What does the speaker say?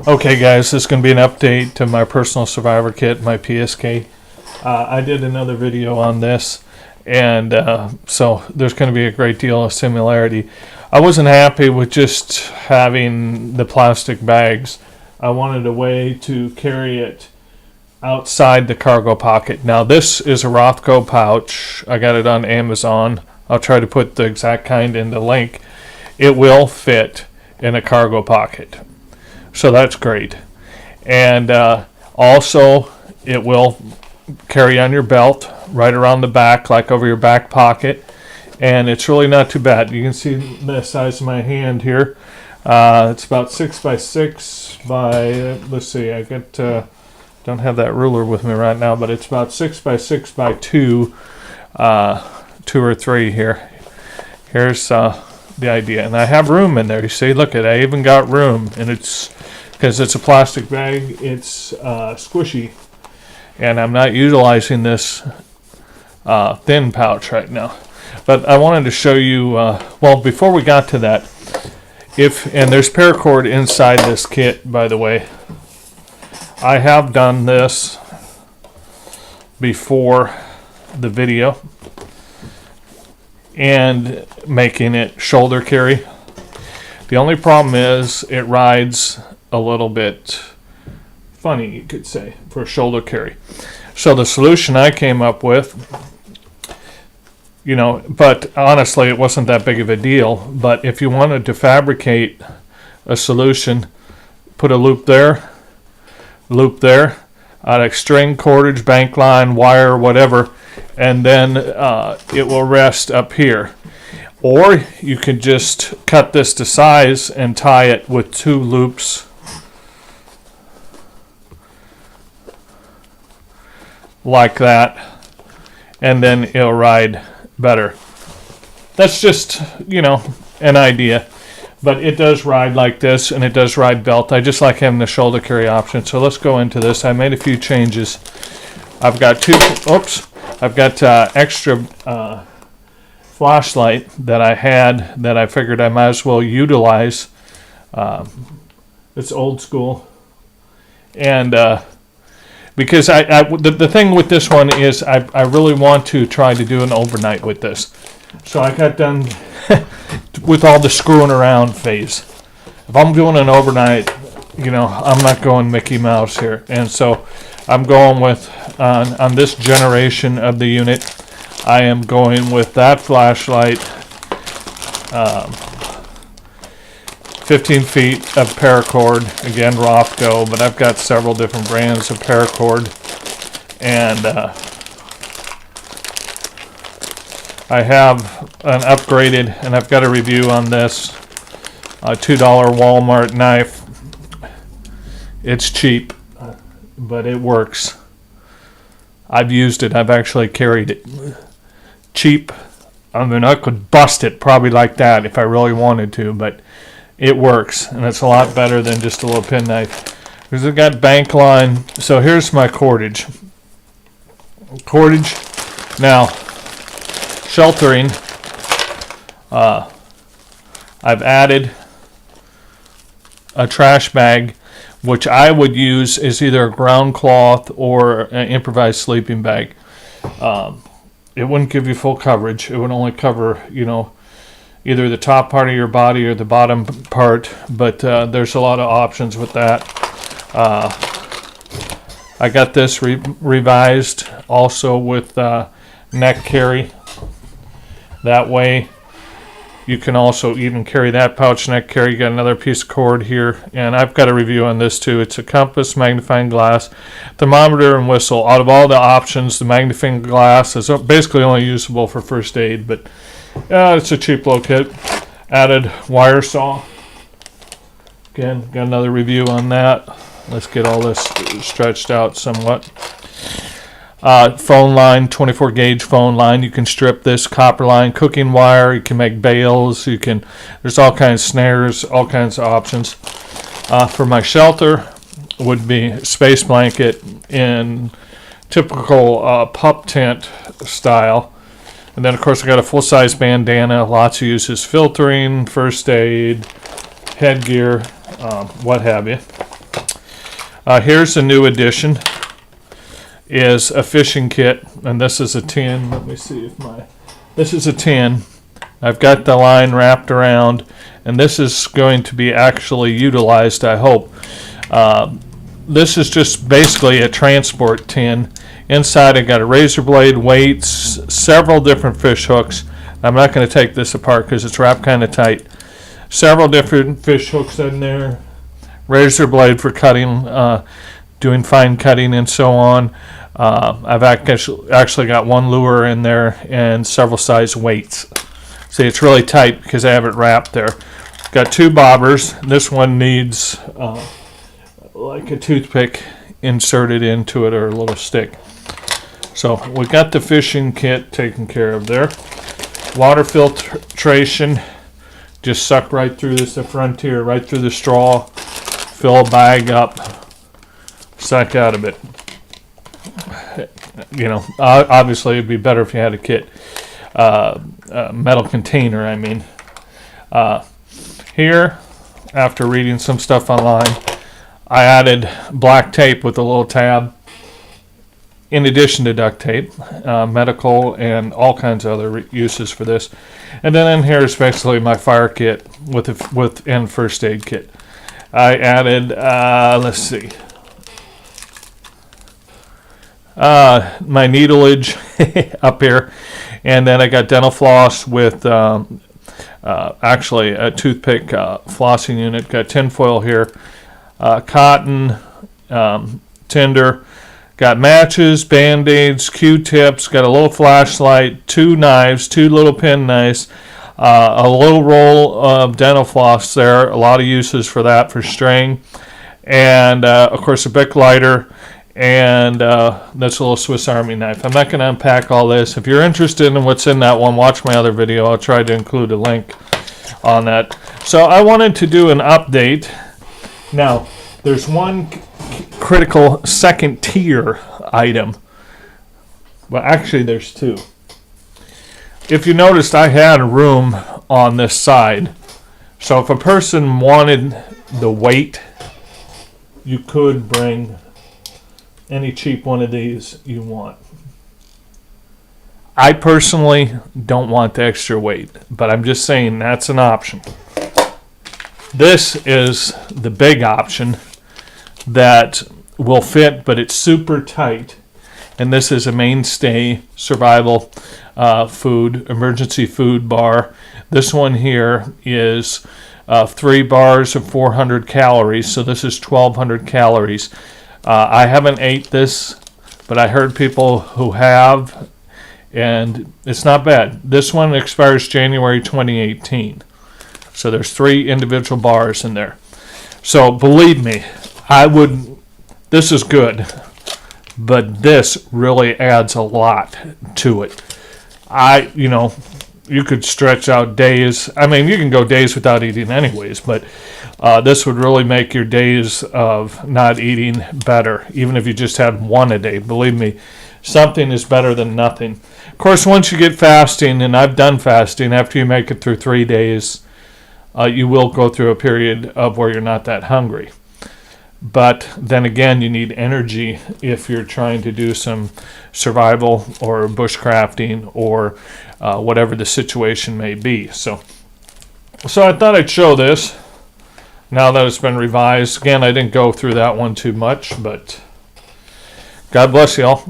Okay guys, this is going to be an update to my personal survivor kit, my PSK. I did another video on this, and so there's going to be a great deal of similarity. I wasn't happy with just having the plastic bags. I wanted a way to carry it outside the cargo pocket. Now this is a Rothco Pouch. I got it on Amazon. I'll try to put the exact kind in the link. It will fit in a cargo pocket. So that's great. And also it will carry on your belt right around the back, like over your back pocket. And it's really not too bad. You can see the size of my hand here. It's about 6 by 6 by, let's see, I got, don't have that ruler with me right now, but it's about 6 by 6 by 2, 2 or 3 here. Here's the idea. And I have room in there. You see, look at it. I even got room, and it's, because it's a plastic bag, it's squishy. And I'm not utilizing this thin pouch right now. But I wanted to show you, well, before we got to that, and there's paracord inside this kit, by the way. I have done this before the video, and making it shoulder carry. The only problem is it rides a little bit funny, you could say, for a shoulder carry. So the solution I came up with, you know, but honestly it wasn't that big of a deal, but if you wanted to fabricate a solution, put a loop there, like string, cordage, bank line, wire, whatever, and then it will rest up here. Or you could just cut this to size and tie it with 2 loops like that, and then it'll ride better. That's just, you know, an idea, but it does ride like this, and it does ride belt. I just like having the shoulder carry option. So let's go into this. I made a few changes. I've got extra flashlight that I had that I figured I might as well utilize. It's old school, and because the thing with this one is I really want to try to do an overnight with this. So I got done with all the screwing around phase. If I'm doing an overnight, you know, I'm not going Mickey Mouse here. And so I'm going with, on this generation of the unit, I am going with that flashlight, 15 feet of paracord, again Rothco, but I've got several different brands of paracord, and I have an upgraded, and I've got a review on this, $2 Walmart knife. It's cheap, but it works. I've used it. I've actually carried it. Cheap. I mean, I could bust it probably like that if I really wanted to, but it works, and it's a lot better than just a little penknife. Because I've got bank line. So here's my cordage. Now, sheltering. I've added a trash bag, which I would use as either a ground cloth or an improvised sleeping bag. It wouldn't give you full coverage. It would only cover, you know, either the top part of your body or the bottom part, but there's a lot of options with that. I got this revised also with neck carry. That way you can also even carry that pouch neck carry. You got another piece of cord here, and I've got a review on this too. It's a compass, magnifying glass, thermometer, and whistle. Out of all the options, the magnifying glass is basically only usable for first aid, but it's a cheap little kit. Added wire saw. Again, got another review on that. Let's get all this stretched out somewhat. Phone line, 24 gauge phone line. You can strip this copper line, cooking wire. You can make bales. There's all kinds of snares, all kinds of options. For my shelter would be space blanket in typical pup tent style. And then of course I got a full-size bandana, lots of uses, filtering, first aid, headgear, what have you. Here's a new addition, is a fishing kit, and this is a tin. Let me see if this is a tin. I've got the line wrapped around, and this is going to be actually utilized, I hope. This is just basically a transport tin. Inside I got a razor blade, weights, several different fish hooks. I'm not going to take this apart because it's wrapped kind of tight. Several different fish hooks in there. Razor blade for cutting, doing fine cutting and so on. I've actually got one lure in there and several size weights. See, it's really tight because I have it wrapped there. Got 2 bobbers. This one needs like a toothpick inserted into it, or a little stick. So we got the fishing kit taken care of there. Water filtration. Just suck right through this, the frontier, right through the straw. Fill a bag up. Suck out of it. You know, obviously it'd be better if you had a kit. Metal container, I mean. Here, after reading some stuff online, I added black tape with a little tab, in addition to duct tape, medical and all kinds of other uses for this. And then in here is basically my fire kit and first aid kit. I added, let's see, my needleage up here, and then I got dental floss with actually a toothpick flossing unit. Got tinfoil here, cotton, tinder. Got matches, bandaids, Q-tips. Got a little flashlight, 2 knives, 2 little pen knives, a little roll of dental floss there. A lot of uses for that, for string, and of course a Bic lighter. And that's a little Swiss Army knife. I'm not going to unpack all this. If you're interested in what's in that one, watch my other video. I'll try to include a link on that. So I wanted to do an update. Now, there's one critical second tier item. Well, actually, there's 2. If you noticed, I had room on this side. So if a person wanted the weight, you could bring any cheap one of these you want. I personally don't want the extra weight, but I'm just saying that's an option. This is the big option that will fit, but it's super tight, and this is a mainstay survival food, emergency food bar. This one here is 3 bars of 400 calories, so this is 1,200 calories. I haven't ate this, but I heard people who have, and it's not bad. This one expires January 2018. So there's 3 individual bars in there. So believe me, this is good, but this really adds a lot to it. You could stretch out days. I mean, you can go days without eating anyways, but this would really make your days of not eating better, even if you just had one a day. Believe me, something is better than nothing. Of course, once you get fasting, and I've done fasting, after you make it through 3 days, you will go through a period of where you're not that hungry. But then again, you need energy if you're trying to do some survival or bushcrafting or whatever the situation may be. So I thought I'd show this now that it's been revised. Again, I didn't go through that one too much, but God bless y'all.